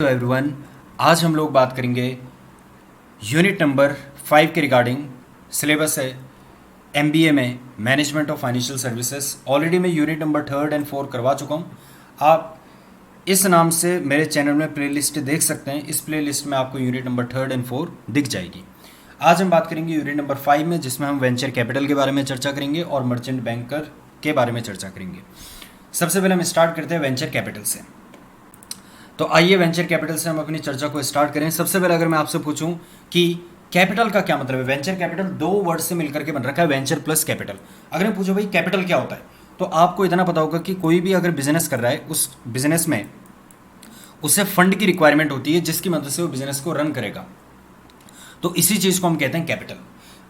तो एवरीवन, आज हम लोग बात करेंगे यूनिट नंबर 5 के रिगार्डिंग। सिलेबस है एमबीए में management of financial services. Already मैं यूनिट नंबर 3 और 4 करवा चुका हूँ। आप इस नाम से मेरे चैनल में प्लेलिस्ट देख सकते हैं। इस प्लेलिस्ट में आपको यूनिट नंबर 3 और 4 दिख जाएगी। आज हम बात करेंगे यूनिट नंबर 5 में, जिसमें हम वेंचर कैपिटल के बारे में चर्चा करेंगे और मर्चेंट बैंकर के बारे में चर्चा करेंगे। सबसे पहले हम स्टार्ट करते हैं वेंचर कैपिटल से। तो आइए वेंचर कैपिटल से हम अपनी चर्चा को स्टार्ट करें। सबसे पहले अगर मैं आपसे पूछूं कि कैपिटल का क्या मतलब है, वेंचर कैपिटल दो वर्ड से मिलकर के बन रखा है, वेंचर प्लस कैपिटल। अगर मैं पूछूं भाई कैपिटल क्या होता है, तो आपको इतना पता होगा कि कोई भी अगर बिजनेस कर रहा है, उस बिजनेस में उसे फंड की रिक्वायरमेंट होती है जिसकी मदद से वो बिजनेस को रन करेगा। तो इसी चीज़ को हम कहते हैं कैपिटल।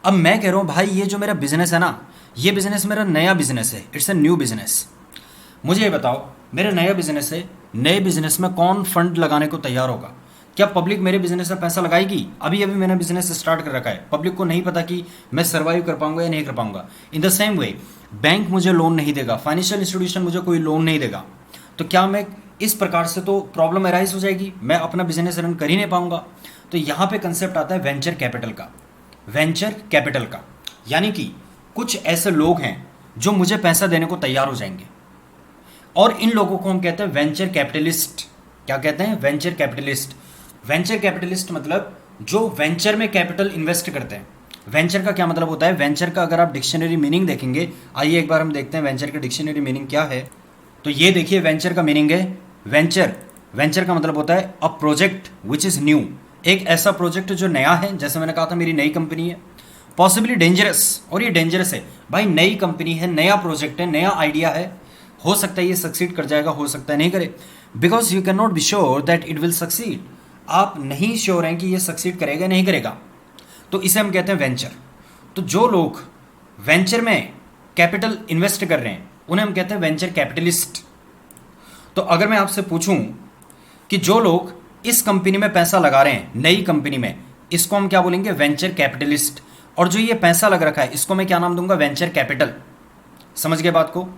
अब मैं कह रहा हूँ भाई ये जो मेरा बिजनेस है ना, ये बिजनेस मेरा नया बिजनेस है, इट्स अ न्यू बिजनेस। मुझे ये बताओ, मेरा नया बिजनेस है, नए बिजनेस में कौन फंड लगाने को तैयार होगा? क्या पब्लिक मेरे बिजनेस में पैसा लगाएगी? अभी अभी मैंने बिजनेस स्टार्ट कर रखा है, पब्लिक को नहीं पता कि मैं सर्वाइव कर पाऊंगा या नहीं कर पाऊंगा। In the same way bank मुझे लोन नहीं देगा, फाइनेंशियल इंस्टीट्यूशन मुझे कोई लोन नहीं देगा। तो क्या मैं इस प्रकार से तो प्रॉब्लम अराइज हो जाएगी, मैं अपना बिजनेस रन कर ही नहीं पाऊंगा। तो यहाँ पे कंसेप्ट आता है वेंचर कैपिटल का। वेंचर कैपिटल का यानी कि कुछ ऐसे लोग हैं जो मुझे पैसा देने को तैयार हो जाएंगे, और इन लोगों को हम कहते हैं वेंचर कैपिटलिस्ट। क्या कहते हैं? Venture capitalist. वेंचर कैपिटलिस्ट मतलब जो वेंचर में कैपिटल इन्वेस्ट करते हैं। वेंचर का क्या मतलब होता है? वेंचर का अगर आप डिक्शनरी मीनिंग देखेंगे, आइए एक बार हम देखते हैं वेंचर का डिक्शनरी मीनिंग क्या है। तो ये देखिए, वेंचर का मीनिंग है वेंचर। वेंचर का मतलब होता है a project which is new, एक ऐसा प्रोजेक्ट जो नया है। जैसे मैंने कहा था मेरी नई कंपनी है, पॉसिबली डेंजरस, और ये डेंजरस है भाई, नई कंपनी है, नया प्रोजेक्ट है, नया आइडिया है। हो सकता है ये सक्सीड कर जाएगा, हो सकता है नहीं करे, because you can not be sure that it will succeed. आप नहीं श्योर हैं कि ये सक्सीड करेगा नहीं करेगा, तो इसे हम कहते हैं वेंचर। तो जो लोग वेंचर में कैपिटल इन्वेस्ट कर रहे हैं उन्हें हम कहते हैं वेंचर कैपिटलिस्ट। तो अगर मैं आपसे पूछूं कि जो लोग इस कंपनी में पैसा लगा रहे हैं, नई कंपनी में, इसको हम क्या बोलेंगे? Venture capitalist. और जो ये पैसा लग रखा है इसको मैं क्या नाम दूंगा? Venture capital. समझ गए बात को?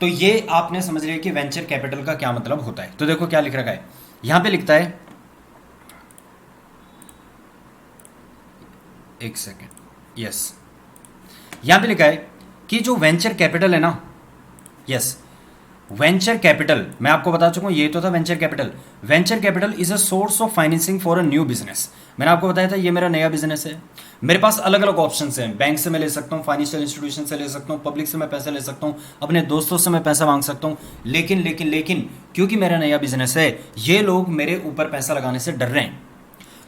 तो ये आपने समझ लिया कि वेंचर कैपिटल का क्या मतलब होता है। तो देखो क्या लिख रखा है, यहां पे लिखता है, एक सेकेंड, यस, यहां पे लिखा है कि जो वेंचर कैपिटल है ना, यस, वेंचर कैपिटल मैं आपको बता चुका हूं, ये तो था venture capital. Venture capital is a source of financing for a new business. मैंने आपको बताया था ये मेरा नया बिजनेस है, मेरे पास अलग अलग ऑप्शंस हैं। बैंक से मैं ले सकता हूँ, फाइनेंशियल इंस्टीट्यूशन से ले सकता हूँ, पब्लिक से मैं पैसा ले सकता हूँ, अपने दोस्तों से मैं पैसा मांग सकता हूँ। लेकिन लेकिन लेकिन क्योंकि मेरा नया बिजनेस है, ये लोग मेरे ऊपर पैसा लगाने से डर रहे हैं।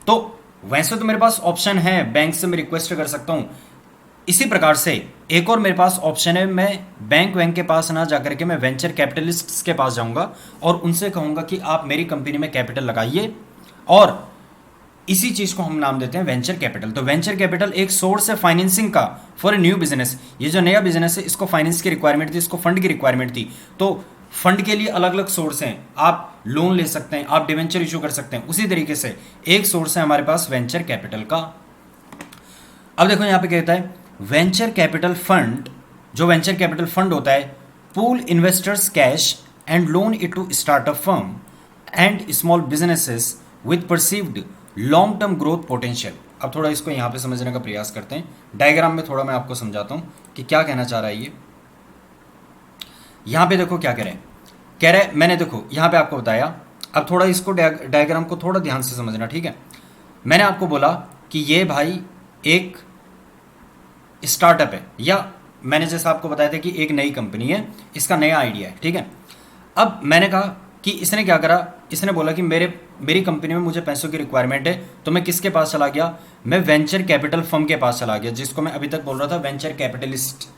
तो वैसे तो मेरे पास ऑप्शन है, बैंक से मैं रिक्वेस्ट कर सकता हूँ। इसी प्रकार से एक और मेरे पास ऑप्शन है, मैं बैंक के पास ना जाकर के मैं वेंचर कैपिटलिस्ट्स के पास जाऊंगा और उनसे कहूंगा कि आप मेरी कंपनी में कैपिटल लगाइए, और इसी चीज को हम नाम देते हैं वेंचर कैपिटल। तो वेंचर कैपिटल एक सोर्स है फाइनेंसिंग का फॉर ए न्यू बिजनेस। ये जो नया बिजनेस है इसको फाइनेंस की रिक्वायरमेंट थी, इसको फंड की रिक्वायरमेंट थी। तो फंड के लिए अलग अलग सोर्स हैं, आप लोन ले सकते हैं, आप डिवेंचर इशू कर सकते हैं। उसी तरीके से एक सोर्स है हमारे पास वेंचर कैपिटल का। अब देखो यहां पे कहता है वेंचर कैपिटल फंड। जो वेंचर कैपिटल फंड होता है, pool investors cash and loan it to startup firm and small businesses with perceived long term growth potential. अब थोड़ा इसको यहाँ पे समझने का प्रयास करते हैं, डायग्राम में थोड़ा मैं आपको समझाता हूँ कि क्या कहना चाह रहा है ये। यहाँ पे देखो क्या कह रहे हैं, मैंने देखो यहाँ पे आपको बताया। अब थोड़ा इसको डायग्राम को थोड़ा ध्यान से समझना, ठीक है। मैंने आपको बोला कि ये भाई एक स्टार्टअप है, या मैंने जैसा आपको बताया था कि एक नई कंपनी है, इसका नया आइडिया है, ठीक है। अब मैंने कहा कि इसने क्या करा, इसने बोला कि मेरी कंपनी में मुझे पैसों की रिक्वायरमेंट है, तो मैं किसके पास चला गया? मैं वेंचर कैपिटल फर्म के पास चला गया, जिसको मैं अभी तक बोल रहा था वेंचर कैपिटलिस्ट,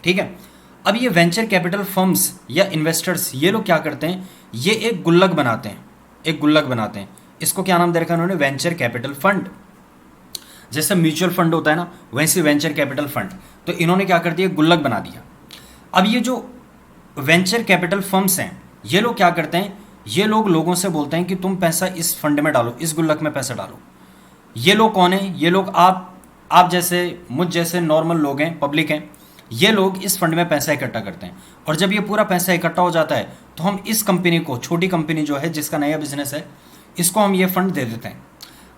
ठीक है। अब ये वेंचर कैपिटल फर्म्स या इन्वेस्टर्स, ये लोग क्या करते हैं? ये एक गुल्लक बनाते हैं, एक गुल्लक बनाते हैं। इसको क्या नाम दे रखा है उन्होंने? Venture capital fund. जैसे म्यूचुअल फंड होता है ना, वैसे वेंचर कैपिटल फंड। तो इन्होंने क्या कर दिया? गुल्लक बना दिया। अब ये जो वेंचर कैपिटल फर्म्स हैं, ये लोग क्या करते हैं? ये लोग लोगों से बोलते हैं कि तुम पैसा इस फंड में डालो, इस गुल्लक में पैसा डालो। ये लोग कौन है? ये लोग आप जैसे, मुझ जैसे नॉर्मल लोग हैं, पब्लिक हैं। ये लोग इस फंड में पैसा इकट्ठा करते हैं, और जब ये पूरा पैसा इकट्ठा हो जाता है तो हम इस कंपनी को, छोटी कंपनी जो है जिसका नया बिजनेस है, इसको हम ये फंड दे देते हैं।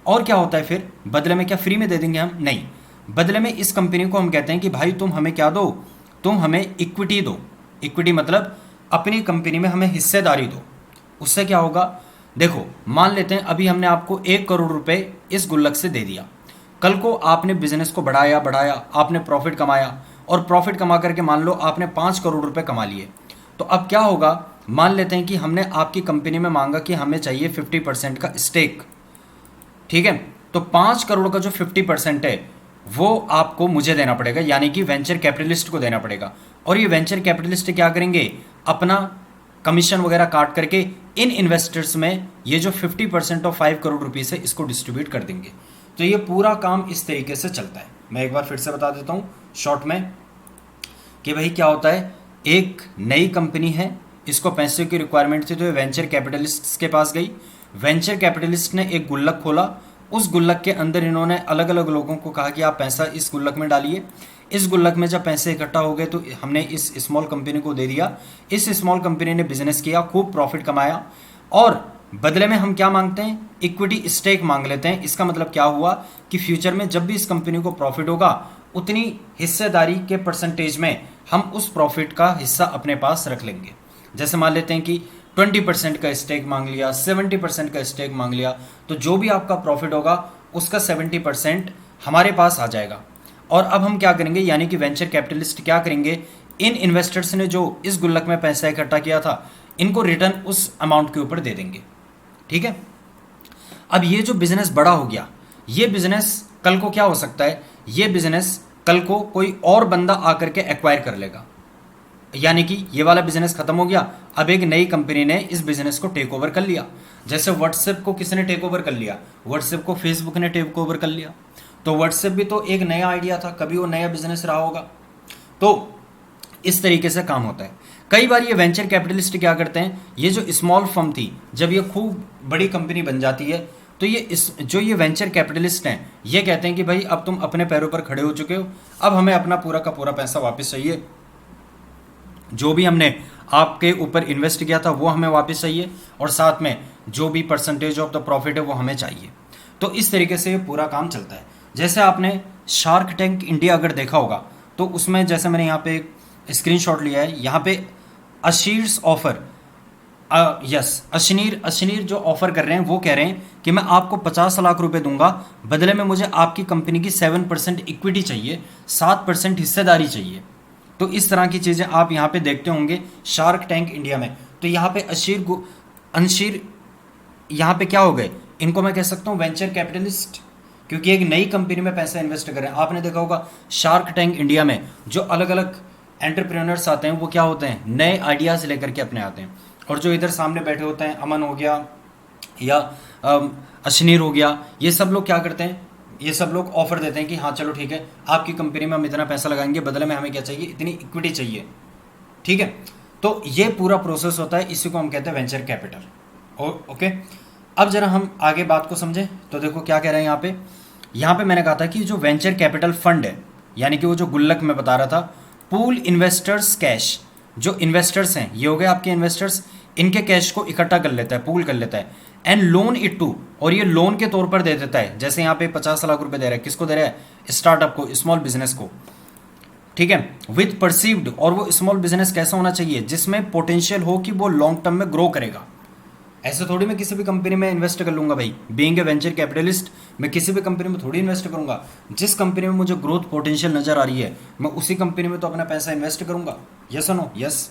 और क्या होता है फिर बदले में, क्या फ्री में दे देंगे हम? नहीं, बदले में इस कंपनी को हम कहते हैं कि भाई तुम हमें क्या दो, तुम हमें इक्विटी दो। इक्विटी मतलब अपनी कंपनी में हमें हिस्सेदारी दो। उससे क्या होगा, देखो मान लेते हैं अभी हमने आपको 1 करोड़ रुपए इस गुल्लक से दे दिया, कल को आपने बिजनेस को बढ़ाया बढ़ाया, आपने प्रॉफिट कमाया, और प्रॉफिट कमा करके मान लो आपने 5 करोड़ रुपए कमा लिए। तो अब क्या होगा, मान लेते हैं कि हमने आपकी कंपनी में मांगा कि हमें चाहिए 50% का स्टेक, ठीक है। तो 5 करोड़ का जो 50% है वो आपको मुझे देना पड़ेगा, यानी कि वेंचर कैपिटलिस्ट को देना पड़ेगा। और ये वेंचर कैपिटलिस्ट क्या करेंगे, अपना कमीशन वगैरह काट करके इन इन्वेस्टर्स में ये जो 50% ऑफ 5 करोड़ रुपीस है इसको डिस्ट्रीब्यूट कर देंगे। तो ये पूरा काम इस तरीके से चलता है। मैं एक बार फिर से बता देता हूँ शॉर्ट में कि भाई क्या होता है, एक नई कंपनी है, इसको पैसे की रिक्वायरमेंट थी तो ये वेंचर कैपिटलिस्ट के पास गई। वेंचर कैपिटलिस्ट ने एक गुल्लक खोला, उस गुल्लक के अंदर इन्होंने अलग अलग लोगों को कहा कि आप पैसा इस गुल्लक में डालिए। इस गुल्लक में जब पैसे इकट्ठा हो गए तो हमने इस स्मॉल कंपनी को दे दिया। इस स्मॉल कंपनी ने बिजनेस किया, खूब प्रॉफिट कमाया, और बदले में हम क्या मांगते हैं, इक्विटी स्टेक मांग लेते हैं। इसका मतलब क्या हुआ कि फ्यूचर में जब भी इस कंपनी को प्रॉफिट होगा उतनी हिस्सेदारी के परसेंटेज में हम उस प्रॉफिट का हिस्सा अपने पास रख लेंगे। जैसे मान लेते हैं कि 20% का स्टेक मांग लिया, 70% का स्टेक मांग लिया, तो जो भी आपका प्रॉफिट होगा उसका 70% हमारे पास आ जाएगा। और अब हम क्या करेंगे, यानी कि वेंचर कैपिटलिस्ट क्या करेंगे, इन इन्वेस्टर्स ने जो इस गुल्लक में पैसा इकट्ठा किया था इनको रिटर्न उस अमाउंट के ऊपर दे देंगे, ठीक है। अब ये जो बिजनेस बड़ा हो गया, ये बिजनेस कल को क्या हो सकता है, ये बिजनेस कल को कोई और बंदा आकर के एक्वायर कर लेगा, यानी कि ये वाला बिजनेस खत्म हो गया, अब एक नई कंपनी ने इस बिजनेस को टेक ओवर कर लिया। जैसे व्हाट्सएप को किसने टेक ओवर कर लिया, व्हाट्सएप को फेसबुक ने टेक ओवर कर लिया। तो व्हाट्सएप भी तो एक नया आइडिया था, कभी वो नया बिजनेस रहा होगा। तो इस तरीके से काम होता है। कई बार ये वेंचर कैपिटलिस्ट क्या करते हैं, ये जो स्मॉल फर्म थी जब ये खूब बड़ी कंपनी बन जाती है तो ये वेंचर कैपिटलिस्ट हैं, ये कहते हैं कि भाई अब तुम अपने पैरों पर खड़े हो चुके हो, अब हमें अपना पूरा का पूरा पैसा वापस चाहिए, जो भी हमने आपके ऊपर इन्वेस्ट किया था वो हमें वापस चाहिए, और साथ में जो भी परसेंटेज ऑफ द प्रॉफिट है वो हमें चाहिए। तो इस तरीके से ये पूरा काम चलता है। जैसे आपने शार्क टैंक इंडिया अगर देखा होगा तो उसमें जैसे मैंने यहाँ पे एक स्क्रीनशॉट लिया है, यहाँ पे अशीर्स ऑफर, यस अशनीर जो ऑफर कर रहे हैं वो कह रहे हैं कि मैं आपको 50 लाख रुपए दूंगा, बदले में मुझे आपकी कंपनी की 7% इक्विटी चाहिए, 7% हिस्सेदारी चाहिए। तो इस तरह की चीज़ें आप यहाँ पे देखते होंगे शार्क टैंक इंडिया में। तो यहाँ पे अंशीर यहाँ पे क्या हो गए, इनको मैं कह सकता हूँ वेंचर कैपिटलिस्ट, क्योंकि एक नई कंपनी में पैसा इन्वेस्ट कर रहे हैं। आपने देखा होगा शार्क टैंक इंडिया में जो अलग अलग एंटरप्रेन्योर्स आते हैं वो क्या होते हैं, नए आइडियाज़ लेकर के अपने आते हैं। और जो इधर सामने बैठे होते हैं, अमन हो गया या अशनीर हो गया, ये सब लोग क्या करते हैं, ये सब लोग ऑफर देते हैं कि हाँ चलो ठीक है, आपकी कंपनी में हम इतना पैसा लगाएंगे, बदले में हमें क्या चाहिए, इतनी इक्विटी चाहिए, ठीक है। तो ये पूरा प्रोसेस होता है, इसी को हम कहते हैं वेंचर कैपिटल। ओके, अब जरा हम आगे बात को समझें। तो देखो क्या कह रहे हैं यहाँ पे मैंने कहा था कि जो वेंचर कैपिटल फंड है, यानी कि वो जो गुल्लक मैं बता रहा था, पूल इन्वेस्टर्स कैश, जो इन्वेस्टर्स हैं ये हो गए आपके इन्वेस्टर्स, इनके कैश को इकट्ठा कर लेता है, पूल कर लेता है, एंड लोन इट टू, और ये लोन के तौर पर दे देता है। जैसे यहाँ पे 50 लाख रुपए दे रहा है, किसको दे रहा है, स्टार्टअप को, स्मॉल बिजनेस को, ठीक है, विद परसीव्ड। और वो स्मॉल बिजनेस कैसा होना चाहिए, जिसमें पोटेंशियल हो कि वो लॉन्ग टर्म में ग्रो करेगा। ऐसे थोड़ी मैं किसी भी कंपनी में इन्वेस्ट कर लूंगा भाई, बीइंग ए वेंचर कैपिटलिस्ट मैं किसी भी कंपनी में थोड़ी इन्वेस्ट करूंगा। जिस कंपनी में मुझे ग्रोथ पोटेंशियल नजर आ रही है मैं उसी कंपनी में तो अपना पैसा इन्वेस्ट करूंगा। यस और नो? यस।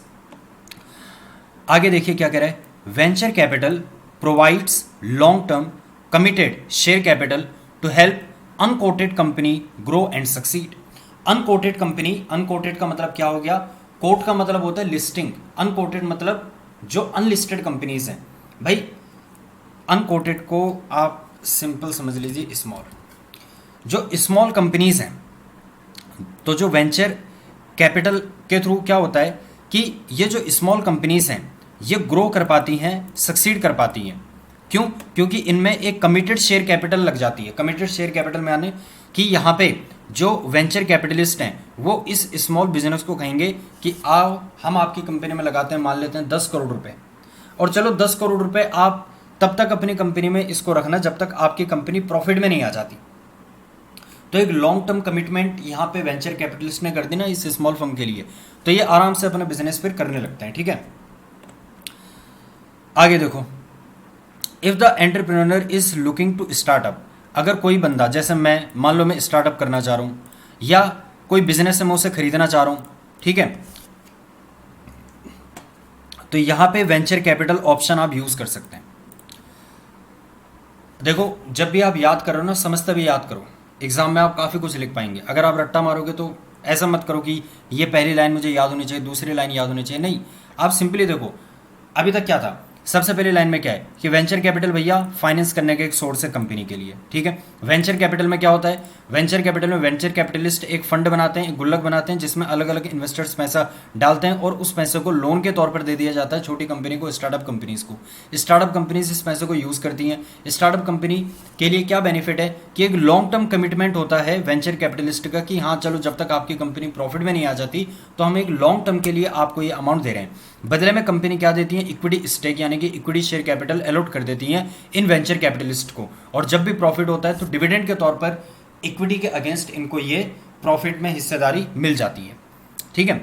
आगे देखिए क्या कह रहा है, venture capital provides long term committed share capital to help unquoted company grow and succeed. Unquoted company, unquoted का मतलब क्या हो गया, कोट का मतलब होता है लिस्टिंग, अनकोटेड मतलब जो अनलिस्टेड कंपनीज हैं। भाई अनकोटेड को आप सिंपल समझ लीजिए स्मॉल, जो स्मॉल कंपनीज हैं। तो जो वेंचर कैपिटल के थ्रू क्या होता है कि ये जो स्मॉल कंपनीज हैं ये ग्रो कर पाती हैं, सक्सीड कर पाती हैं। क्यों? क्योंकि इनमें एक कमिटेड शेयर कैपिटल लग जाती है। कमिटेड शेयर कैपिटल में आने कि यहाँ पे जो वेंचर कैपिटलिस्ट हैं वो इस स्मॉल बिजनेस को कहेंगे कि आओ हम आपकी कंपनी में लगाते हैं, मान लेते हैं 10 करोड़ रुपए, और चलो 10 करोड़ रुपए आप तब तक अपनी कंपनी में इसको रखना जब तक आपकी कंपनी प्रॉफिट में नहीं आ जाती। तो एक लॉन्ग टर्म कमिटमेंट यहाँ पे वेंचर कैपिटलिस्ट ने कर दी ना इस स्मॉल फर्म के लिए, तो ये आराम से अपना बिजनेस फिर करने लगते हैं। ठीक है, आगे देखो, if the entrepreneur is looking to start up, अगर कोई बंदा, जैसे मैं मान लो मैं स्टार्टअप करना चाह रहा हूँ या कोई बिजनेस है मैं उसे खरीदना चाह रहा हूँ, ठीक है, तो यहाँ पे वेंचर कैपिटल ऑप्शन आप यूज कर सकते हैं। देखो जब भी आप याद करो ना, समझते भी याद करो, एग्जाम में आप काफ़ी कुछ लिख पाएंगे। अगर आप रट्टा मारोगे तो ऐसा मत करो कि ये पहली लाइन मुझे याद होनी चाहिए, दूसरी लाइन याद होनी चाहिए, नहीं, आप सिंपली देखो अभी तक क्या था। सबसे पहली लाइन में क्या है कि वेंचर कैपिटल भैया फाइनेंस करने का एक सोर्स है कंपनी के लिए। ठीक है, वेंचर कैपिटल में क्या होता है, वेंचर कैपिटल में वेंचर कैपिटलिस्ट एक फंड बनाते हैं, एक गुल्लक बनाते हैं जिसमें अलग अलग इन्वेस्टर्स पैसा डालते हैं और उस पैसे को लोन के तौर पर दे दिया जाता है छोटी कंपनी को, स्टार्टअप कंपनीज को। स्टार्टअप कंपनीज इस पैसे को यूज़ करती हैं। स्टार्टअप कंपनी के लिए क्या बेनिफिट है कि एक लॉन्ग टर्म कमिटमेंट होता है वेंचर कैपिटलिस्ट का कि हाँ चलो जब तक आपकी कंपनी प्रॉफिट में नहीं आ जाती तो हम एक लॉन्ग टर्म के लिए आपको ये अमाउंट दे रहे हैं। बदले में कंपनी क्या देती है, इक्विटी स्टेक यानी कि इक्विटी शेयर कैपिटल अलॉट कर देती हैं इन वेंचर कैपिटलिस्ट को, और जब भी प्रॉफिट होता है तो डिविडेंड के तौर पर इक्विटी के अगेंस्ट इनको ये प्रॉफिट में हिस्सेदारी मिल जाती है। ठीक है,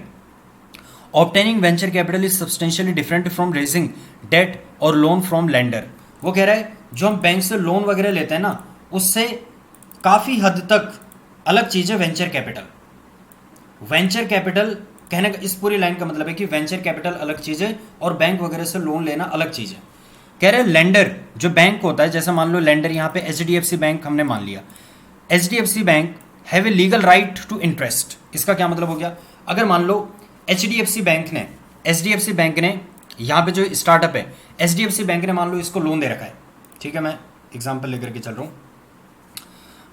obtaining venture capital is substantially different from raising debt और लोन फ्रॉम लेंडर। वो कह रहा है जो हम बैंक से लोन वगैरह लेते हैं ना उससे काफ़ी हद तक अलग चीज़ है वेंचर कैपिटल। वेंचर कैपिटल कहने का इस पूरी लाइन का मतलब है कि वेंचर कैपिटल अलग चीज़ है और बैंक वगैरह से लोन लेना अलग चीज़ है। कह रहे लेंडर जो बैंक होता है, जैसे मान लो लेंडर यहाँ पे HDFC बैंक हमने मान लिया, HDFC bank have a legal right to interest. इसका क्या मतलब हो गया, अगर मान लो HDFC बैंक ने यहाँ पे जो स्टार्टअप है HDFC बैंक ने मान लो इसको लोन दे रखा है। ठीक है, मैं एग्जाम्पल लेकर के चल रहा हूँ।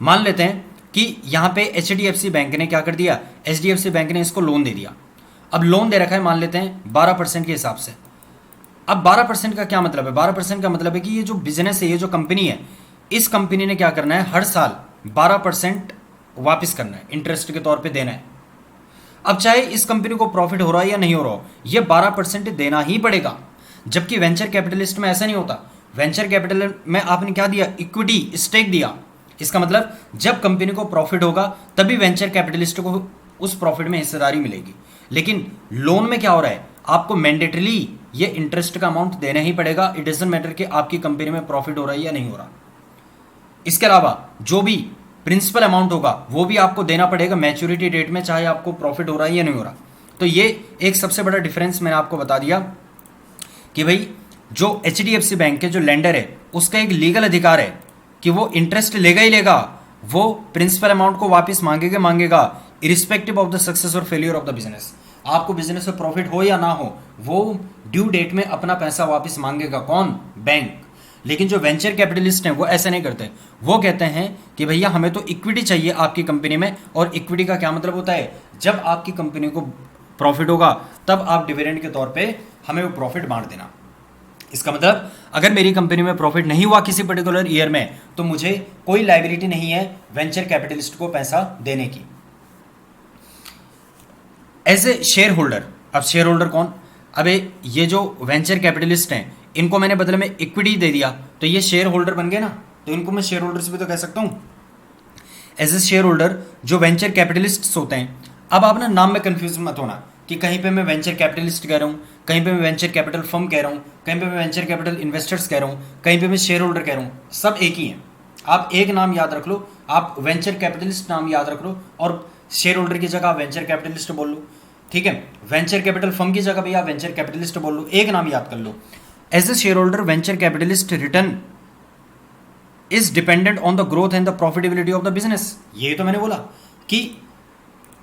मान लेते हैं कि यहाँ पे HDFC बैंक ने क्या कर दिया, HDFC बैंक ने इसको लोन दे दिया। अब लोन दे रखा है मान लेते हैं 12% के हिसाब से। अब 12% का क्या मतलब है, 12% का मतलब है कि ये जो बिजनेस है, ये जो कंपनी है, इस कंपनी ने क्या करना है, हर साल 12% वापस करना है, इंटरेस्ट के तौर पे देना है। अब चाहे इस कंपनी को प्रॉफिट हो रहा है या नहीं हो रहा हो, ये 12% देना ही पड़ेगा। जबकि वेंचर कैपिटलिस्ट में ऐसा नहीं होता। वेंचर कैपिटल में आपने क्या दिया, इक्विटी स्टेक दिया। इसका मतलब जब कंपनी को प्रॉफिट होगा तभी वेंचर कैपिटलिस्ट को उस प्रॉफिट में हिस्सेदारी मिलेगी। लेकिन लोन में क्या हो रहा है, आपको मैंडेटरी ये इंटरेस्ट का अमाउंट देना ही पड़ेगा। इट डजंट मैटर कि आपकी कंपनी में प्रॉफिट हो रहा है या नहीं हो रहा। इसके अलावा जो भी प्रिंसिपल अमाउंट होगा वो भी आपको देना पड़ेगा मैच्योरिटी डेट में, चाहे आपको प्रॉफिट हो रहा है या नहीं हो रहा। तो ये एक सबसे बड़ा डिफरेंस मैंने आपको बता दिया कि भाई जो HDFC बैंक के जो लेंडर है उसका एक लीगल अधिकार है कि वो इंटरेस्ट लेगा ही लेगा, वो प्रिंसिपल अमाउंट को वापस मांगेगा इरिस्पेक्टिव ऑफ द सक्सेस और फेलियर ऑफ द बिजनेस। आपको बिजनेस में प्रॉफिट हो या ना हो, वो ड्यू डेट में अपना पैसा वापस मांगेगा। कौन, बैंक। लेकिन जो वेंचर कैपिटलिस्ट हैं वो ऐसा नहीं करते। वो कहते हैं कि भैया हमें तो इक्विटी चाहिए आपकी कंपनी में, और इक्विटी का क्या मतलब होता है, जब आपकी कंपनी को प्रॉफिट होगा तब आप डिविडेंड के तौर पे हमें वो प्रॉफिट बांट देना। इसका मतलब अगर मेरी कंपनी में प्रॉफिट नहीं हुआ किसी पर्टिकुलर ईयर में तो मुझे कोई लायबिलिटी नहीं है वेंचर कैपिटलिस्ट को पैसा देने की। एज ए शेयर होल्डर, अब शेयर होल्डर कौन, अबे ये जो वेंचर कैपिटलिस्ट हैं इनको मैंने बदले में इक्विटी दे दिया तो ये शेयर होल्डर बन गए ना, तो इनको मैं शेयर होल्डर्स भी तो कह सकता हूँ। एज ए शेयर होल्डर जो वेंचर कैपिटलिस्ट्स होते हैं, अब आप ना नाम में कंफ्यूज मत होना कि कहीं पे मैं वेंचर कैपिटलिस्ट कह रहा हूँ, कहीं पे मैं वेंचर कैपिटल फर्म कह रहा हूँ, कहीं पे मैं वेंचर कैपिटल इन्वेस्टर्स कह रहा हूँ, कहीं पे मैं शेयर होल्डर कह रहा हूँ, सब एक ही हैं। आप एक नाम याद रख लो, आप वेंचर कैपिटलिस्ट नाम याद रख लो और शेयर होल्डर की जगह आप वेंचर कैपिटलिस्ट बोल लो। ठीक है, वेंचर कैपिटल फर्म की जगह भी आप वेंचर कैपिटलिस्ट बोल लो, एक नाम याद कर लो। As a shareholder venture capitalist return is dependent on the growth and the profitability of the business. ये तो मैंने बोला कि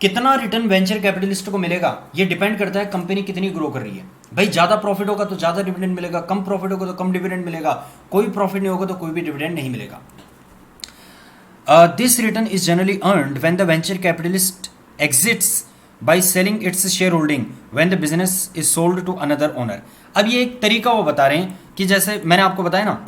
कितना रिटर्न वेंचर कैपिटलिस्ट को मिलेगा ये डिपेंड करता है कंपनी कितनी ग्रो कर रही है। भाई ज़्यादा प्रॉफिट होगा तो ज़्यादा डिविडेंड मिलेगा, कम प्रॉफिट होगा तो कम डिविडेंड मिलेगा, कोई प्रॉफिट नहीं होगा तो कोई भी डिविडेंड नहीं मिलेगा। This return is generally earned when the venture capitalist exits by selling its share holding when the business is sold to another owner. अब ये एक तरीका वो बता रहे हैं कि जैसे मैंने आपको बताया ना,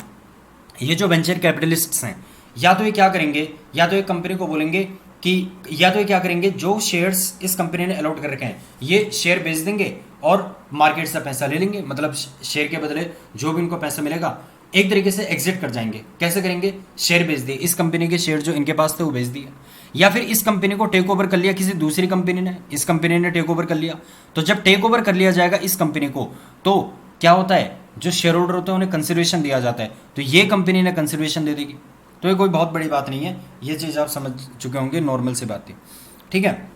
ये जो वेंचर कैपिटलिस्ट्स हैं या तो ये क्या करेंगे, या तो एक कंपनी को बोलेंगे कि या तो ये क्या करेंगे, जो शेयर्स इस कंपनी ने अलॉट कर रखे हैं ये शेयर बेच देंगे और मार्केट से पैसा ले लेंगे। मतलब शेयर के बदले जो भी उनको पैसा मिलेगा एक तरीके से एग्जिट कर जाएंगे। कैसे करेंगे? शेयर बेच दिए, इस कंपनी के शेयर जो इनके पास थे वो बेच दिए, या फिर इस कंपनी को टेक ओवर कर लिया किसी दूसरी कंपनी ने, इस कंपनी ने टेक ओवर कर लिया। तो जब टेक ओवर कर लिया जाएगा इस कंपनी को, तो क्या होता है, जो शेयर होल्डर होते हैं उन्हें कंसिडरेशन दिया जाता है, तो ये कंपनी ने कंसिडरेशन दे देगी। तो ये कोई बहुत बड़ी बात नहीं है, ये चीज़ आप समझ चुके होंगे, नॉर्मल सी बात थी। ठीक है,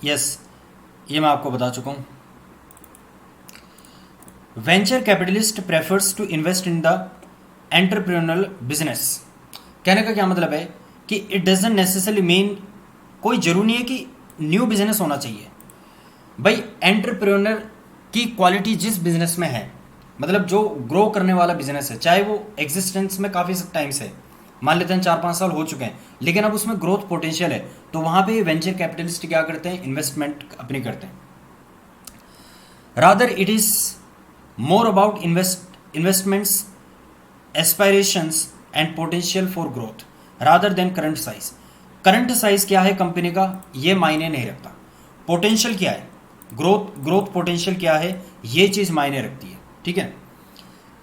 यस, ये मैं आपको बता चुका हूँ। Venture capitalist prefers to invest in the entrepreneurial business. कहने का क्या मतलब है कि इट डजंट नेसेसरली मीन, कोई जरूरी नहीं है कि न्यू बिजनेस होना चाहिए भाई। एंटरप्रेन्योर की क्वालिटी जिस बिजनेस में है, मतलब जो ग्रो करने वाला बिजनेस है, चाहे वो एग्जिस्टेंस में काफ़ी टाइम से, मान लेते हैं 4-5 साल हो चुके हैं, लेकिन अब उसमें ग्रोथ पोटेंशियल है, तो वहाँ पे वेंचर कैपिटलिस्ट क्या करते हैं, इन्वेस्टमेंट अपनी करते हैं। Rather it is more about investments aspirations and potential for growth rather than current size। Current size क्या है कंपनी का ये मायने नहीं रखता, पोटेंशियल क्या है, ग्रोथ पोटेंशियल क्या है, ये चीज मायने रखती है। ठीक है,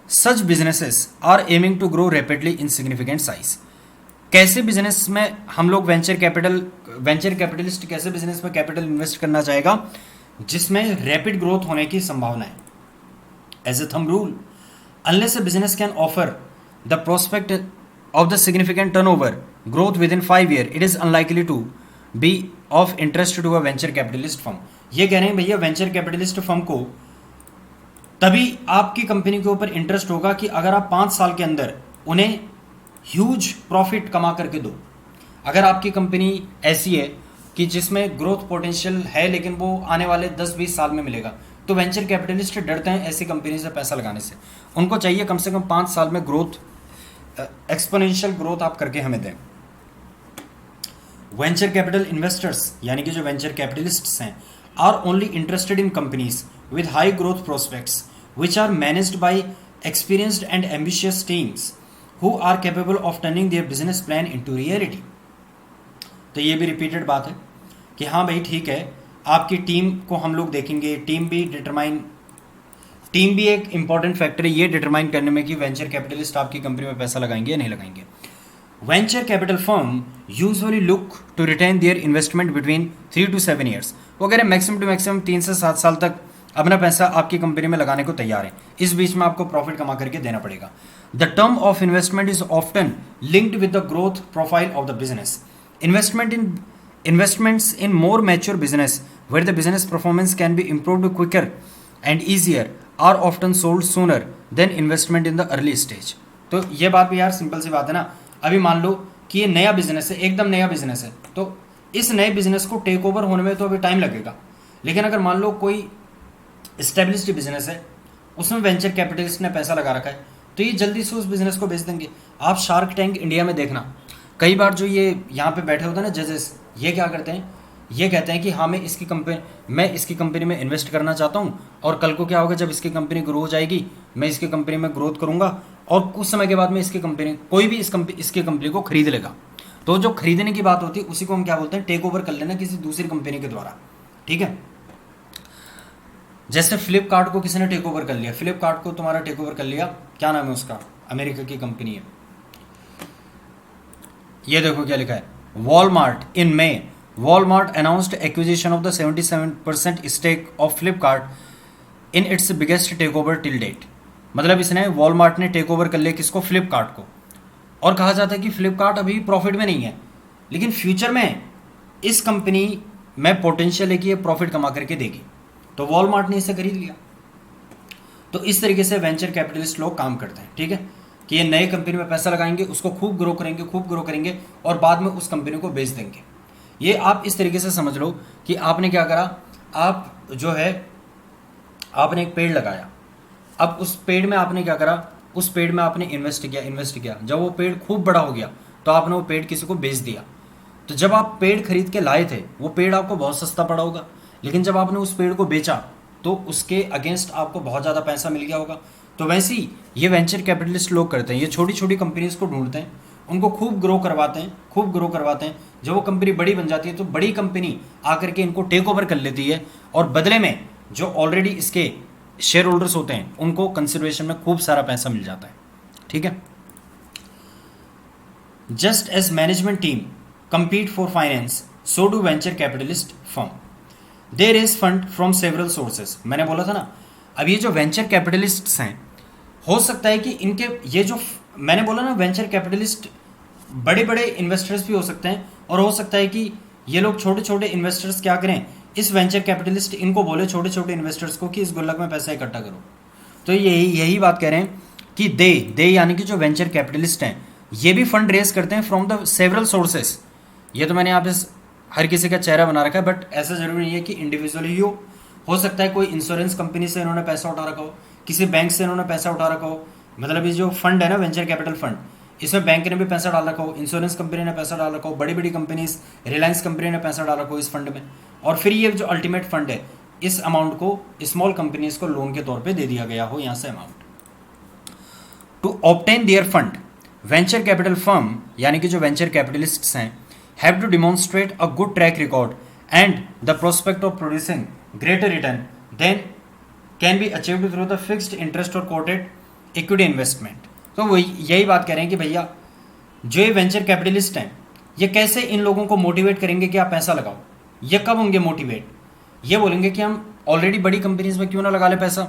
such businesses are aiming to grow rapidly in significant size. कैसे बिजनेस में हम लोग वेंचर कैपिटलिस्ट कैसे बिजनेस में कैपिटल इन्वेस्ट करना चाहेगा जिसमें रैपिड ग्रोथ होने की संभावना है। As a thumb rule, unless a business can offer the prospect of the significant turnover growth within 5 years, it is unlikely to be of interest to a venture capitalist firm। ये कह रहे हैं भैया venture capitalist firm को तभी आपकी company के ऊपर इंटरेस्ट होगा कि अगर आप 5 साल के अंदर उन्हें ह्यूज प्रॉफिट कमा करके दो। अगर आपकी कंपनी ऐसी है कि जिसमें ग्रोथ पोटेंशियल है लेकिन वो आने वाले 10-20 साल में मिलेगा, तो वेंचर कैपिटलिस्ट डरते हैं ऐसी कंपनी से पैसा लगाने से। उनको चाहिए कम से कम 5 साल में ग्रोथ, एक्सपोनेंशियल ग्रोथ आप करके हमें दें। वेंचर कैपिटल इन्वेस्टर्स यानी कि जो वेंचर कैपिटलिस्ट्स हैं are only interested in companies with high growth prospects which are managed by experienced and ambitious teams who are capable of turning their business plan into reality. तो ये भी repeated बात है कि हाँ भाई ठीक है, आपकी टीम को हम लोग देखेंगे, टीम भी एक इंपॉर्टेंट फैक्टर है ये डिटरमाइन करने में कि वेंचर कैपिटलिस्ट आपकी कंपनी में पैसा लगाएंगे या नहीं लगाएंगे। Venture capital firm usually look to retain their investment between 3 to 7 years. वो कह रहे हैं मैक्सिमम टू मैक्सिमम 3 से 7 साल तक अपना पैसा आपकी कंपनी में लगाने को तैयार है, इस बीच में आपको प्रॉफिट कमा करके देना पड़ेगा। The term of investment is often linked with the growth profile of the business. Investments in more mature business where the business performance can be improved quicker and easier are often sold sooner than investment in the early stage। तो ये बात भी यार simple सी बात है ना। अभी मान लो कि ये नया बिजनेस है, एकदम नया बिजनेस है, तो इस नए बिजनेस को टेक ओवर होने में तो अभी टाइम लगेगा। लेकिन अगर मान लो कोई इस्टेब्लिश्ड बिजनेस है, उसमें वेंचर कैपिटलिस्ट ने पैसा लगा रखा है, तो ये जल्दी से उस बिजनेस को बेच देंगे। आप शार्क टैंक इंडिया में देखना, कई बार जो ये यहाँ पे बैठे होते हैं ना जजेस, ये क्या करते हैं, ये कहते हैं कि हाँ मैं इसकी कंपनी में इन्वेस्ट करना चाहता हूँ, और कल को क्या होगा जब इसकी कंपनी ग्रो हो जाएगी, मैं इसकी कंपनी में ग्रोथ करूँगा, और कुछ समय के बाद में कोई भी इसकी कंपनी को खरीद लेगा। तो जो खरीदने की बात होती है उसी को हम क्या बोलते हैं, टेक ओवर कर लेना किसी दूसरी कंपनी के द्वारा। ठीक है, जैसे फ्लिपकार्ट को किसी ने टेक ओवर कर लिया, फ्लिपकार्ट को तुम्हारा टेक ओवर कर लिया, क्या नाम है उसका, अमेरिका की कंपनी है, ये देखो क्या लिखा है, Walmart. In May Walmart announced acquisition of the 77% stake of Flipkart in its biggest takeover till date. मतलब इसने वॉलमार्ट ने टेक ओवर कर लिया किसको, फ्लिपकार्ट को। और कहा जाता है कि फ्लिपकार्ट अभी प्रॉफिट में नहीं है, लेकिन फ्यूचर में इस कंपनी में पोटेंशियल है कि ये प्रॉफिट कमा करके देगी, तो वॉलमार्ट ने इसे खरीद लिया। तो इस तरीके से वेंचर कैपिटलिस्ट लोग काम करते हैं। ठीक है, कि ये नए कंपनी में पैसा लगाएंगे, उसको खूब ग्रो करेंगे और बाद में उस कंपनी को बेच देंगे। ये आप इस तरीके से समझ लो कि आपने क्या करा, आप जो है आपने एक पेड़ लगाया, अब उस पेड़ में आपने क्या करा, उस पेड़ में आपने इन्वेस्ट किया। जब वो पेड़ खूब बड़ा हो गया तो आपने वो पेड़ किसी को बेच दिया। तो जब आप पेड़ खरीद के लाए थे वो पेड़ आपको बहुत सस्ता पड़ा होगा, लेकिन जब आपने उस पेड़ को बेचा तो उसके अगेंस्ट आपको बहुत ज़्यादा पैसा मिल गया होगा। तो वैसे ही ये वेंचर कैपिटलिस्ट लोग करते हैं, ये छोटी छोटी कंपनीज को ढूंढते हैं, उनको खूब ग्रो करवाते हैं। जब वो कंपनी बड़ी बन जाती है तो बड़ी कंपनी आकर के इनको टेक ओवर कर लेती है, और बदले में जो ऑलरेडी इसके शेयर होल्डर्स होते हैं उनको कंसिडरेशन में खूब सारा पैसा मिल जाता है, ठीक है। Just as management team compete for finance, so do venture capitalist firm. They raise fund from several sources. मैंने बोला था ना, अब ये जो वेंचर कैपिटलिस्ट्स हैं, हो सकता है कि इनके ये जो मैंने बोला ना वेंचर कैपिटलिस्ट बड़े बड़े इन्वेस्टर्स भी हो सकते हैं, और हो सकता है कि ये लोग छोटे छोटे इन्वेस्टर्स क्या करें, इस वेंचर कैपिटलिस्ट इनको बोले छोटे छोटे इन्वेस्टर्स को कि इस गुल्लक में पैसा इकट्ठा करो। तो यही बात कह रहे हैं कि दे यानी कि जो वेंचर कैपिटलिस्ट हैं ये भी फंड रेज करते हैं फ्रॉम द सेवरल सोर्सेस। ये तो मैंने यहाँ पे हर किसी का चेहरा बना रखा है, बट ऐसा जरूरी नहीं है कि इंडिविजुअली ही हो सकता है कोई इंश्योरेंस कंपनी से इन्होंने पैसा उठा रखा हो, किसी बैंक से इन्होंने पैसा उठा रखा हो। मतलब ये जो फंड है ना वेंचर कैपिटल फंड, इसमें बैंक ने भी पैसा डाल रखा हो, इंश्योरेंस कंपनी ने पैसा डाल रखा हो, बड़ी बड़ी कंपनीज रिलायंस कंपनी ने पैसा डाल रखा हो इस फंड में, और फिर ये जो अल्टीमेट फंड है इस अमाउंट को स्मॉल कंपनीज को लोन के तौर पर दे दिया गया हो यहाँ से amount. To obtain their fund, venture capital firm यानी कि जो वेंचर कैपिटलिस्ट्स हैं have to demonstrate a good track record and the prospect of producing greater return than can be achieved through the fixed interest or quoted equity investment। तो वही यही बात कह रहे हैं कि भैया जो ये वेंचर कैपिटलिस्ट हैं ये कैसे इन लोगों को मोटिवेट करेंगे कि आप पैसा लगाओ। ये कब होंगे मोटिवेट, ये बोलेंगे कि हम ऑलरेडी बड़ी कंपनीज में क्यों ना लगा ले पैसा।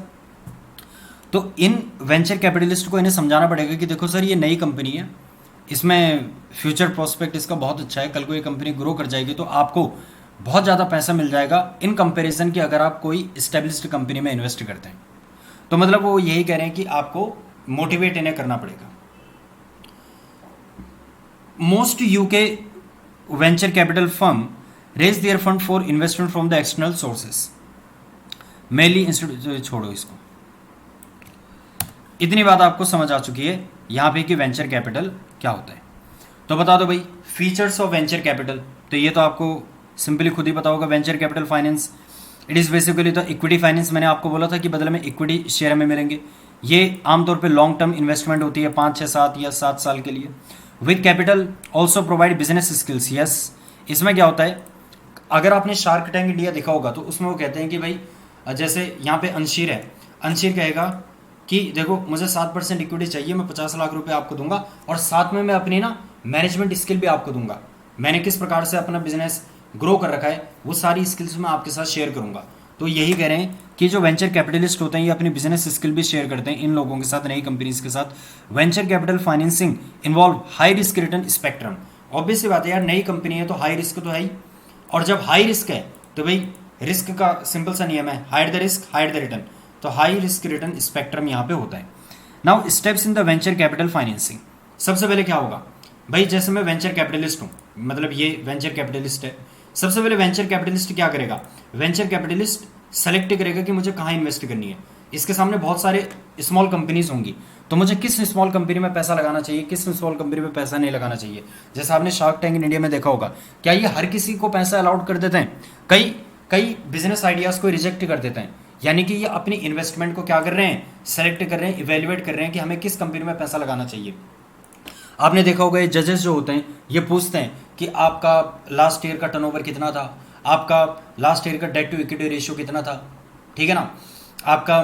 तो इन वेंचर कैपिटलिस्ट को इन्हें समझाना पड़ेगा कि देखो सर ये नई कंपनी है, इसमें फ्यूचर प्रोस्पेक्ट इसका बहुत अच्छा है, कल को ये कंपनी ग्रो कर जाएगी तो आपको बहुत ज़्यादा पैसा मिल जाएगा इन कंपैरिजन कि अगर आप कोई इस्टेब्लिश्ड कंपनी में इन्वेस्ट करते हैं। तो मतलब वो यही कह रहे हैं कि आपको मोटिवेट इन्हें करना पड़ेगा। Most UK venture capital firm raise their fund for investment from the external sources mainly institute. छोड़ो इसको, इतनी बात आपको समझ आ चुकी है यहाँ पे कि वेंचर कैपिटल क्या होता है। तो बता दो भाई फीचर्स ऑफ वेंचर कैपिटल, तो ये तो आपको सिंपली खुद ही पता होगा। Venture capital finance it is basically the equity finance. मैंने आपको बोला था कि बदले में इक्विटी शेयर हमें मिलेंगे। ये आमतौर पे लॉन्ग टर्म इन्वेस्टमेंट होती है 5, 6, 7 या 7 साल के लिए। With capital also provide business skills. Yes, इसमें क्या होता है, अगर आपने शार्क टैंक इंडिया देखा होगा तो उसमें वो कहते हैं कि भाई जैसे यहाँ पे अंशीर है, अंशीर कहेगा कि देखो मुझे 7% इक्विटी चाहिए, मैं 50 लाख रुपए आपको दूंगा और साथ में मैं अपनी ना मैनेजमेंट स्किल भी आपको दूंगा। मैंने किस प्रकार से अपना बिजनेस ग्रो कर रखा है वो सारी स्किल्स मैं आपके साथ शेयर करूंगा। तो यही कह रहे हैं कि जो वेंचर कैपिटलिस्ट होते हैं ये अपनी बिजनेस स्किल भी शेयर करते हैं इन लोगों के साथ, नई कंपनीज के साथ। Venture capital financing involve high risk return spectrum. Obvious सी बात है यार, नई कंपनी है तो हाई रिस्क तो है ही, और जब हाई रिस्क है तो भाई रिस्क का सिंपल सा नियम है, hide the risk hide the return. तो हाई रिस्क रिटर्न स्पेक्ट्रम यहाँ पे होता है। Now steps in the venture capital financing. सबसे पहले क्या होगा भाई, जैसे मैं वेंचर कैपिटलिस्ट हूँ, मतलब ये वेंचर कैपिटलिस्ट है, सबसे पहले वेंचर कैपिटलिस्ट क्या करेगा, वेंचर कैपिटलिस्ट सेलेक्ट करेगा कि मुझे कहाँ इन्वेस्ट करनी है। इसके सामने बहुत सारे स्मॉल कंपनीज होंगी, तो मुझे किस स्मॉल कंपनी में पैसा लगाना चाहिए, किस स्मॉल कंपनी में पैसा नहीं लगाना चाहिए। जैसे आपने शार्क टैंक इन इंडिया में देखा होगा, क्या ये हर किसी को पैसा अलाउड कर देते हैं, कई बिजनेस आइडियाज़ को रिजेक्ट कर देते हैं। यानी कि ये अपनी इन्वेस्टमेंट को क्या कर रहे हैं, सेलेक्ट कर रहे हैं, इवेल्युएट कर रहे हैं कि हमें किस कंपनी में पैसा लगाना चाहिए। आपने देखा होगा ये जजेस जो होते हैं ये पूछते हैं कि आपका लास्ट ईयर का टर्नओवर कितना था, आपका लास्ट ईयर का डेट टू इक्विटी रेशियो कितना था, ठीक है ना, आपका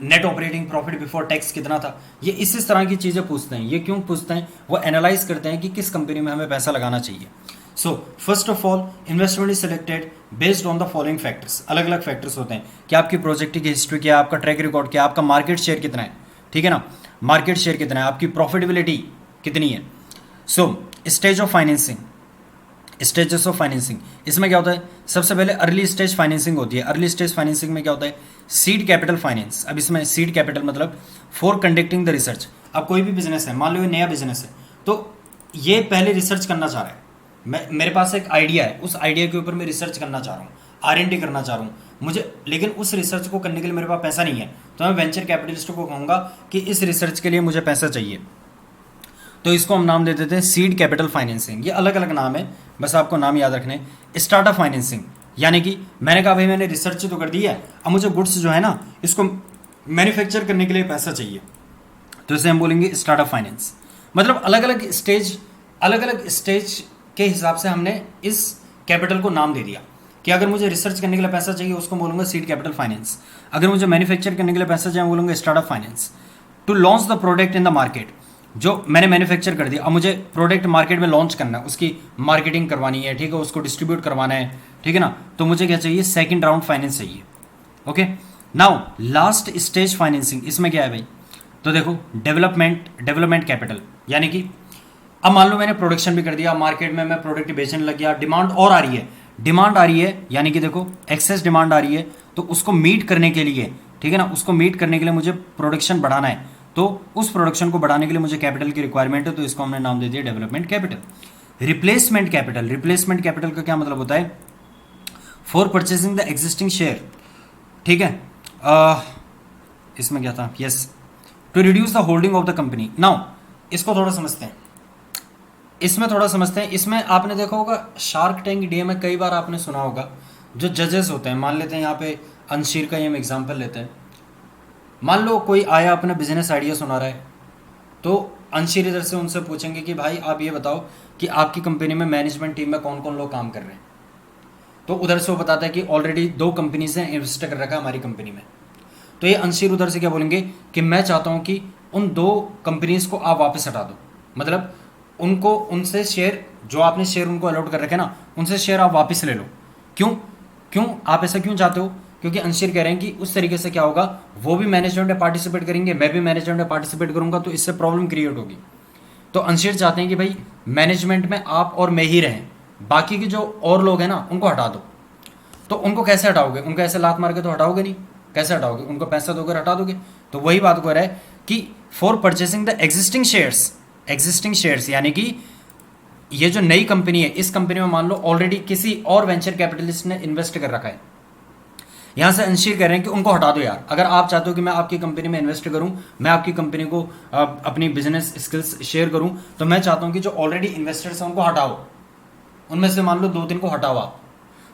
net operating profit before tax कितना था। ये इस तरह की चीज़ें पूछते हैं। ये क्यों पूछते हैं, वो एनालाइज करते हैं कि किस कंपनी में हमें पैसा लगाना चाहिए। So first of all investment is selected based on the following factors. अलग अलग फैक्टर्स होते हैं कि आपकी प्रोजेक्ट की हिस्ट्री क्या है, आपका ट्रैक रिकॉर्ड क्या है, आपका मार्केट शेयर कितना है, ठीक है ना, मार्केट शेयर कितना है, आपकी प्रॉफिटेबिलिटी कितनी है। So stage of financing, stages of financing, इसमें क्या होता है, सबसे पहले अर्ली स्टेज फाइनेंसिंग होती है। अर्ली स्टेज फाइनेंसिंग में क्या होता है, सीड कैपिटल फाइनेंस। अब इसमें सीड कैपिटल मतलब फॉर कंडक्टिंग द रिसर्च। अब कोई भी बिजनेस है, मान लो ये नया बिजनेस है, तो ये पहले रिसर्च करना चाह रहा है। मेरे पास एक आइडिया है, उस आइडिया के ऊपर मैं रिसर्च करना चाह रहा हूँ, R&D करना चाह रहा हूँ मुझे, लेकिन उस रिसर्च को करने के लिए मेरे पास पैसा नहीं है, तो मैं वेंचर कैपिटलिस्ट को कहूँगा कि इस रिसर्च के लिए मुझे पैसा चाहिए। तो इसको हम नाम दे देते हैं सीड कैपिटल फाइनेंसिंग। ये अलग अलग नाम है, बस आपको नाम याद रखने। स्टार्टअप फाइनेंसिंग, यानी कि मैंने कहा भाई मैंने रिसर्च तो कर दी है, अब मुझे गुड्स जो है ना इसको मैन्युफैक्चर करने के लिए पैसा चाहिए, तो इसे हम बोलेंगे स्टार्टअप फाइनेंस। मतलब अलग अलग स्टेज के हिसाब से हमने इस कैपिटल को नाम दे दिया कि अगर मुझे रिसर्च करने के लिए पैसा चाहिए उसको बोलूँगा सीड कैपिटल फाइनेंस, अगर मुझे मैन्युफैक्चर करने के लिए पैसा चाहिए बोलूँगा startup finance. To launch the product in the market, जो मैंने मैन्युफैक्चर कर दिया, अब मुझे प्रोडक्ट मार्केट में लॉन्च करना है, उसकी मार्केटिंग करवानी है, ठीक है, उसको डिस्ट्रीब्यूट करवाना है, ठीक है ना, तो मुझे क्या चाहिए, सेकंड राउंड फाइनेंस चाहिए। Okay, now last stage financing, इसमें क्या है भाई, तो देखो डेवलपमेंट कैपिटल, यानी कि अब मान लो मैंने प्रोडक्शन भी कर दिया, मार्केट में मैं प्रोडक्ट बेचने लग गया, डिमांड और आ रही है, डिमांड आ रही है, यानी कि देखो एक्सेस डिमांड आ रही है, तो उसको मीट करने के लिए, ठीक है ना, उसको मीट करने के लिए मुझे प्रोडक्शन बढ़ाना है, तो उस प्रोडक्शन को बढ़ाने के लिए मुझे कैपिटल की रिक्वायरमेंट है, तो इसको हमने नाम दे दिया डेवलपमेंट कैपिटल। रिप्लेसमेंट कैपिटल का क्या मतलब होता है, for purchasing the existing share, ठीक है, इसमें क्या था, yes, to reduce the holding of the company. Now इसको थोड़ा समझते हैं, इसमें आपने देखा होगा शार्क टैंक इंडिया में कई बार आपने सुना होगा, जो जजेस होते हैं, मान लेते हैं यहाँ पे अंशीर का ही हम एग्जाम्पल लेते हैं, मान लो कोई आया अपना बिजनेस आइडिया सुना रहा है, तो अंशीर इधर से उनसे पूछेंगे कि भाई आप ये बताओ कि आपकी कंपनी में मैनेजमेंट टीम में कौन कौन लोग काम कर रहे हैं, तो उधर से वो बताता है कि ऑलरेडी 2 कंपनीज ने इन्वेस्ट कर रखा है हमारी कंपनी में, तो ये अंशीर उधर से क्या बोलेंगे कि मैं चाहता हूँ कि उन 2 कंपनीज को आप वापस हटा दो, मतलब उनको, उनसे शेयर, जो आपने शेयर उनको अलॉट कर रखे ना, उनसे शेयर आप वापस ले लो। क्यों आप ऐसा क्यों चाहते हो, क्योंकि अंशीर कह रहे हैं कि उस तरीके से क्या होगा, वो भी मैनेजमेंट में पार्टिसिपेट करेंगे, मैं भी मैनेजमेंट में पार्टिसिपेट करूंगा, तो इससे प्रॉब्लम क्रिएट होगी। तो अंशीर चाहते हैं कि भाई मैनेजमेंट में आप और मैं ही रहें, बाकी के जो और लोग हैं ना उनको हटा दो। तो उनको कैसे हटाओगे, उनको ऐसे लात मार के तो हटाओगे नहीं, कैसे हटाओगे, उनको पैसा दोगे हटा दोगे। तो वही बात को रहा है कि for purchasing the existing shares, यानी कि ये जो नई कंपनी है, इस कंपनी में मान लो ऑलरेडी किसी और वेंचर कैपिटलिस्ट ने इन्वेस्ट कर रखा है, यहां से अंशीर कह रहे हैं कि उनको हटा दो यार, अगर आप चाहते हो कि मैं आपकी कंपनी में इन्वेस्ट करूं, मैं आपकी कंपनी को अपनी बिजनेस स्किल्स शेयर करूं, तो मैं चाहता हूं कि जो ऑलरेडी इन्वेस्टर्स हैं उनको हटाओ, उनमें से मान लो 2-3 को हटाओ आप।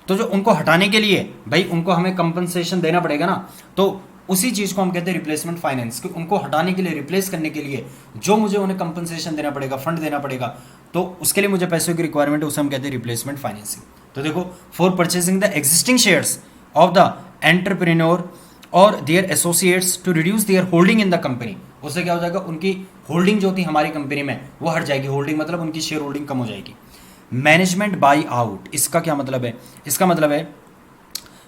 तो जो उनको हटाने के लिए भाई उनको हमें कंपनसेशन देना पड़ेगा ना, तो उसी चीज़ को हम कहते हैं रिप्लेसमेंट फाइनेंस, कि उनको हटाने के लिए, रिप्लेस करने के लिए जो मुझे उन्हें कंपनसेशन देना पड़ेगा, फंड देना पड़ेगा, तो उसके लिए मुझे पैसों की रिक्वायरमेंट है, उसे हम कहते हैं रिप्लेसमेंट फाइनेंसिंग। तो देखो, for purchasing the existing shares of the entrepreneur और their associates to reduce their holding in the company, उससे क्या हो जाएगा, उनकी होल्डिंग जो थी हमारी कंपनी में वो हट जाएगी, होल्डिंग मतलब उनकी शेयर होल्डिंग कम हो जाएगी। मैनेजमेंट बाई आउट, इसका क्या मतलब है, इसका मतलब है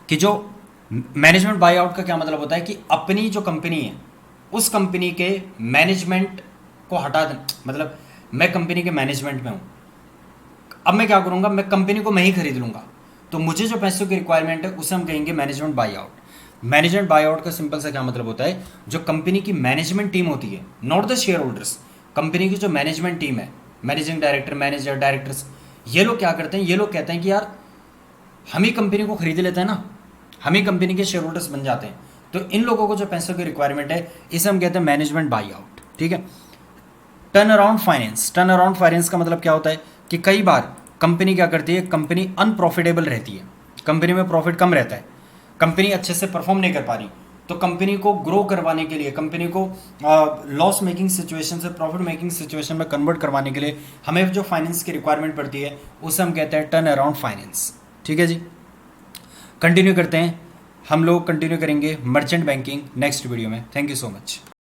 कि जो मैनेजमेंट बाई आउट का क्या मतलब होता है कि अपनी जो कंपनी है उस कंपनी के मैनेजमेंट को हटा दें, मतलब मैं कंपनी के मैनेजमेंट में हूं, अब मैं क्या करूंगा, मैं कंपनी को मैं ही खरीद लूंगा, तो मुझे जो पैसों की रिक्वायरमेंट है उसे हम कहेंगे management by out. Management by out का सिंपल सा क्या मतलब होता है, जो कंपनी की मैनेजमेंट टीम होती है, not the share holders, company की जो मैनेजमेंट टीम है, मैनेजिंग डायरेक्टर, मैनेजर, डायरेक्टर्स, ये लोग क्या करते हैं, ये लोग कहते हैं कि यार हम ही कंपनी को खरीद लेते हैं ना, हम ही कंपनी के शेयर होल्डर्स बन जाते हैं, तो इन लोगों को जो पैसों की रिक्वायरमेंट है इसे हम कहते हैं मैनेजमेंट बाई आउट, ठीक है। टर्न अराउंड फाइनेंस का मतलब क्या होता है कि कई बार कंपनी क्या करती है, कंपनी अनप्रॉफिटेबल रहती है, कंपनी में प्रॉफिट कम रहता है, कंपनी अच्छे से परफॉर्म नहीं कर पा रही, तो कंपनी को ग्रो करवाने के लिए, कंपनी को लॉस मेकिंग सिचुएशन से प्रॉफिट मेकिंग सिचुएशन में कन्वर्ट करवाने के लिए हमें जो फाइनेंस की रिक्वायरमेंट पड़ती है उसे हम कहते हैं टर्न अराउंड फाइनेंस, ठीक है जी। कंटिन्यू करते हैं, हम लोग कंटिन्यू करेंगे मर्चेंट बैंकिंग नेक्स्ट वीडियो में। Thank you so much.